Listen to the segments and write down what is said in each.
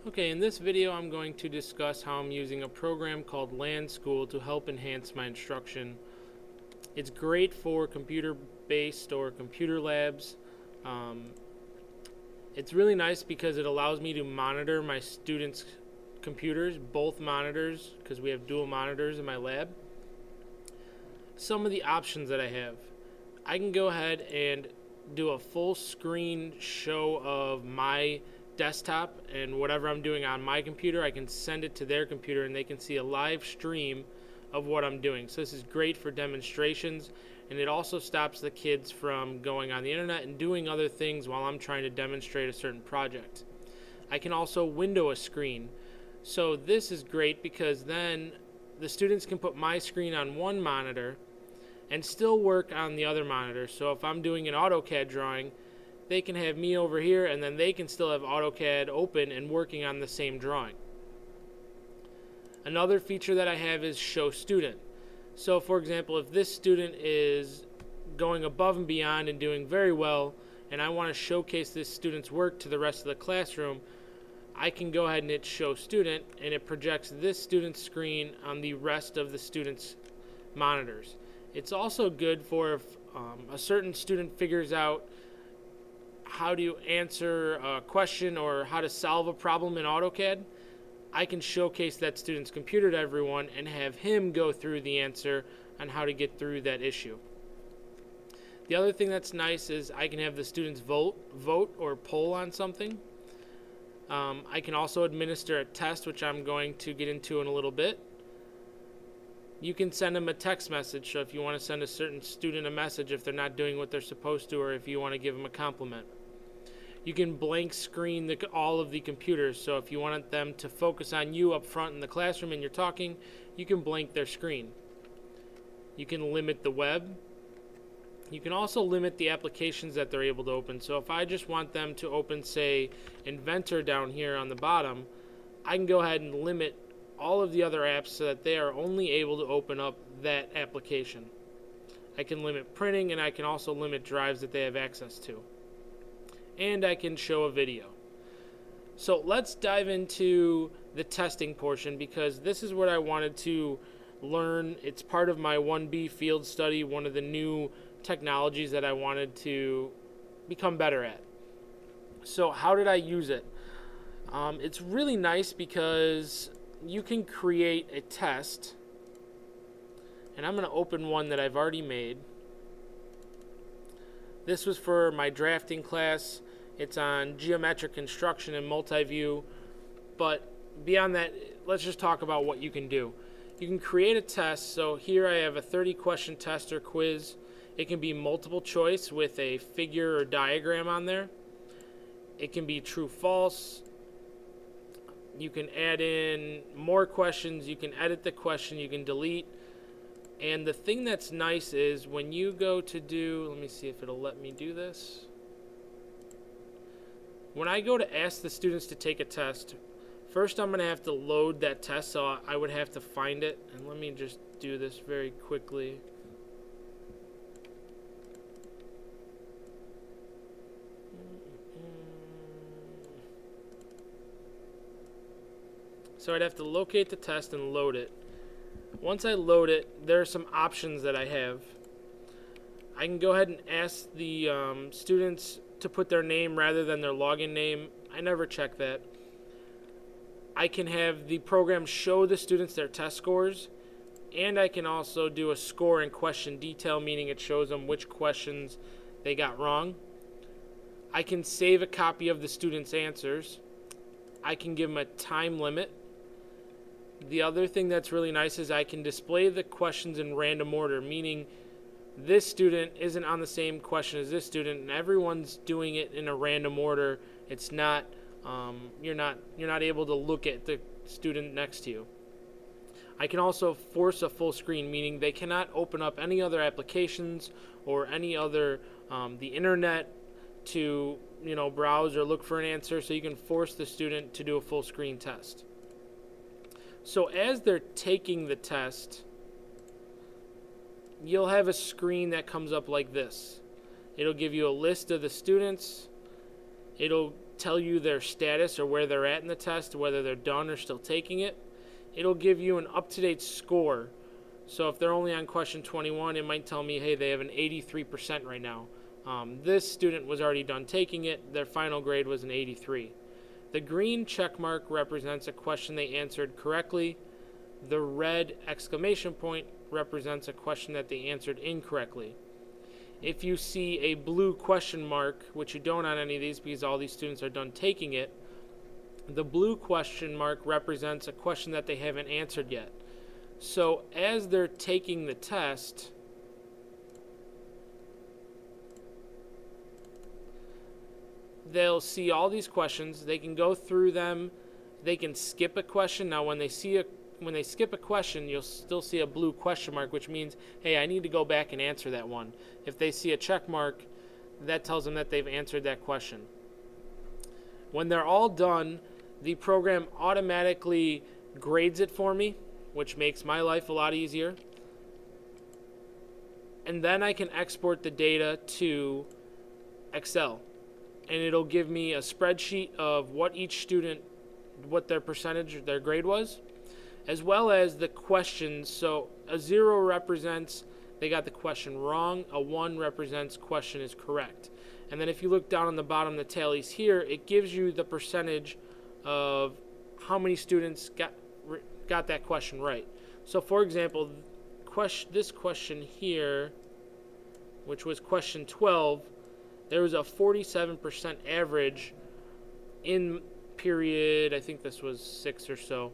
Okay, in this video I'm going to discuss how I'm using a program called LanSchool to help enhance my instruction. It's great for computer-based or computer labs. It's really nice because it allows me to monitor my students' computers, both monitors, because we have dual monitors in my lab. Some of the options that I have. I can go ahead and do a full screen show of my desktop and whatever I'm doing on my computer. I can send it to their computer and they can see a live stream of what I'm doing. So this is great for demonstrations, and it also stops the kids from going on the internet and doing other things while I'm trying to demonstrate a certain project. I can also window a screen. So this is great because then the students can put my screen on one monitor and still work on the other monitor. So if I'm doing an AutoCAD drawing, they can have me over here and then they can still have AutoCAD open and working on the same drawing. Another feature that I have is show student. So for example, if this student is going above and beyond and doing very well and I want to showcase this student's work to the rest of the classroom, I can go ahead and hit show student and it projects this student's screen on the rest of the student's monitors. It's also good for if a certain student figures out how to answer a question or how to solve a problem in AutoCAD. I can showcase that student's computer to everyone and have him go through the answer on how to get through that issue. The other thing that's nice is I can have the students vote or poll on something. I can also administer a test, which I'm going to get into in a little bit. You can send them a text message, so if you want to send a certain student a message if they're not doing what they're supposed to, or if you want to give them a compliment. You can blank screen all of the computers, so if you want them to focus on you up front in the classroom and you're talking, you can blank their screen. You can limit the web. You can also limit the applications that they're able to open. So if I just want them to open, say, Inventor down here on the bottom, I can go ahead and limit all of the other apps so that they are only able to open up that application. I can limit printing, and I can also limit drives that they have access to. And I can show a video. So let's dive into the testing portion, because this is what I wanted to learn. It's part of my 1B field study, one of the new technologies that I wanted to become better at. So how did I use it? It's really nice because you can create a test, and I'm going to open one that I've already made. This was for my drafting class. It's on geometric construction and multi-view, but beyond that, let's just talk about what you can do. You can create a test. So here I have a 30-question test or quiz. It can be multiple choice with a figure or diagram on there. It can be true, false. You can add in more questions, you can edit the question, you can delete. And the thing that's nice is when you go to do, let me see if it'll let me do this. When I go to ask the students to take a test, first I'm going to have to load that test, so I would have to find it. And let me just do this very quickly. So I'd have to locate the test and load it. Once I load it, there are some options that I have. I can go ahead and ask the students to put their name rather than their login name. I never check that. I can have the program show the students their test scores, and I can also do a score and question detail, meaning it shows them which questions they got wrong. I can save a copy of the students' answers. I can give them a time limit. The other thing that's really nice is I can display the questions in random order, meaning this student isn't on the same question as this student, and everyone's doing it in a random order. It's not you're not able to look at the student next to you. I can also force a full screen, meaning they cannot open up any other applications or any other the internet to browse or look for an answer. So you can force the student to do a full screen test. So as they're taking the test, you'll have a screen that comes up like this. It'll give you a list of the students. It'll tell you their status or where they're at in the test, whether they're done or still taking it. It'll give you an up-to-date score. So if they're only on question 21, it might tell me, hey, they have an 83% right now. This student was already done taking it. Their final grade was an 83. The green check mark represents a question they answered correctly. The red exclamation point represents a question that they answered incorrectly. If you see a blue question mark, which you don't on any of these because all these students are done taking it, the blue question mark represents a question that they haven't answered yet. So as they're taking the test, they'll see all these questions. They can go through them. They can skip a question. Now when they skip a question, you'll still see a blue question mark, which means, hey, I need to go back and answer that one. If they see a check mark, that tells them that they've answered that question. When they're all done, the program automatically grades it for me, which makes my life a lot easier. And then I can export the data to Excel. And it'll give me a spreadsheet of what each student, what their percentage, their grade was, as well as the questions. So a 0 represents they got the question wrong. A 1 represents question is correct. And then if you look down on the bottom, the tallies here, it gives you the percentage of how many students got that question right. So for example, this question here, which was question 12, there was a 47% average in period, I think this was 6 or so,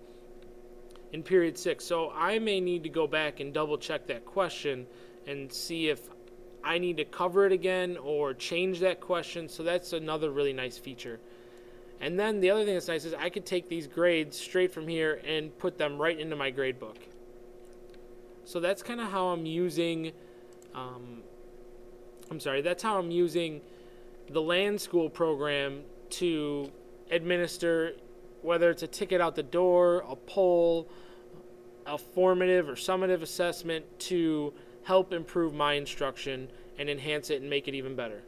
in period 6. So I may need to go back and double check that question and see if I need to cover it again or change that question. So that's another really nice feature. And then the other thing that's nice is I could take these grades straight from here and put them right into my grade book. So that's kind of how I'm using, that's how I'm using the LanSchool program to administer, whether it's a ticket out the door, a poll, a formative or summative assessment, to help improve my instruction and enhance it and make it even better.